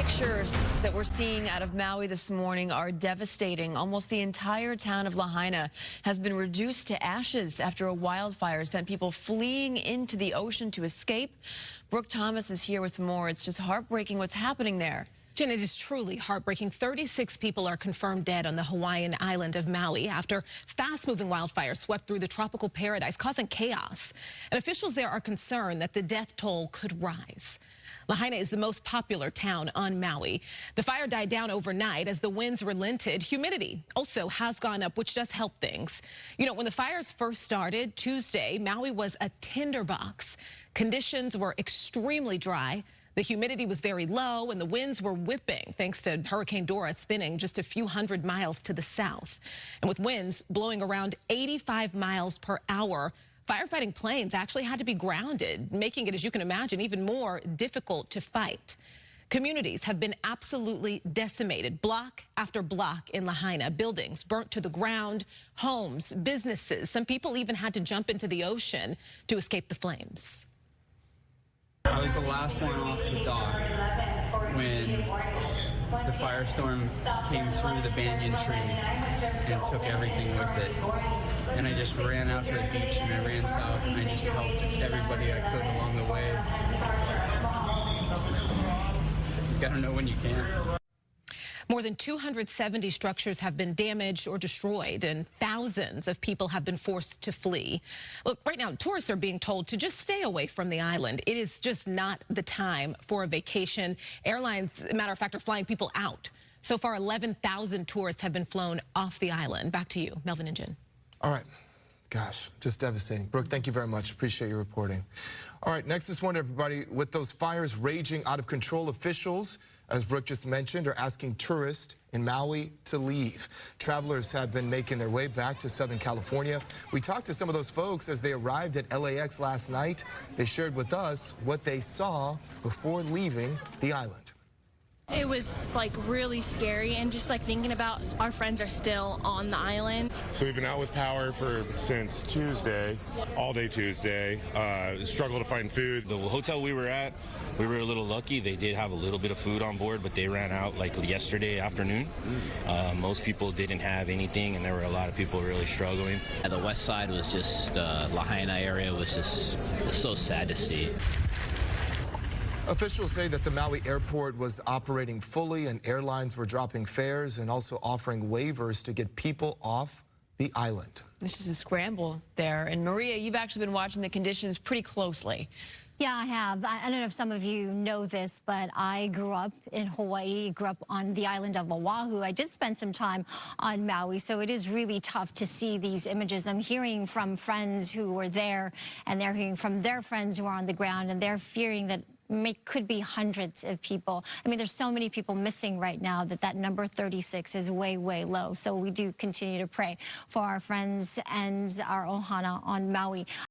Pictures that we're seeing out of Maui this morning are devastating. Almost the entire town of Lahaina has been reduced to ashes after a wildfire sent people fleeing into the ocean to escape. Brooke Thomas is here with more. It's just heartbreaking what's happening there. Jen, it is truly heartbreaking. 36 people are confirmed dead on the Hawaiian island of Maui after fast-moving wildfires swept through the tropical paradise, causing chaos. And officials there are concerned that the death toll could rise. Lahaina is the most popular town on Maui. The fire died down overnight as the winds relented. Humidity also has gone up, which does help things. You know, when the fires first started Tuesday, Maui was a tinderbox. Conditions were extremely dry. The humidity was very low and the winds were whipping thanks to Hurricane Dora spinning just a few hundred miles to the south. And with winds blowing around 85 miles per hour, firefighting planes actually had to be grounded, making it, as you can imagine, even more difficult to fight. Communities have been absolutely decimated, block after block in Lahaina. Buildings burnt to the ground, homes, businesses. Some people even had to jump into the ocean to escape the flames. I was the last one off the dock when the firestorm came through the banyan tree and took everything with it. And I just ran out to the beach and I ran south and I just helped everybody I could along the way. You gotta know when you can. More than 270 structures have been damaged or destroyed, and thousands of people have been forced to flee. Look, right now, tourists are being told to just stay away from the island. It is just not the time for a vacation. Airlines, matter of fact, are flying people out. So far, 11,000 tourists have been flown off the island. Back to you, Melvin and Jen. All right. Gosh, just devastating. Brooke, thank you very much. Appreciate your reporting. All right, next this one, everybody. With those fires raging out of control, officials, as Brooke just mentioned, are asking tourists in Maui to leave. Travelers have been making their way back to Southern California. We talked to some of those folks as they arrived at LAX last night. They shared with us what they saw before leaving the island. It was like really scary, and just like thinking about our friends are still on the island. So we've been out with power since Tuesday, all day Tuesday. Struggle to find food. The hotel we were at, we were a little lucky. They did have a little bit of food on board, but they ran out like yesterday afternoon. Most people didn't have anything, and there were a lot of people really struggling. The west side was just, Lahaina area was just so sad to see. Officials say that the Maui airport was operating fully and airlines were dropping fares and also offering waivers to get people off the island. This is a scramble there. And Maria, you've actually been watching the conditions pretty closely. Yeah, I have. I don't know if some of you know this, but I grew up in Hawaii, grew up on the island of Oahu. I did spend some time on Maui, so it is really tough to see these images. I'm hearing from friends who were there, and they're hearing from their friends who are on the ground, and they're fearing that could be hundreds of people. I mean, there's so many people missing right now that number 36 is way, way low. So we do continue to pray for our friends and our ohana on Maui.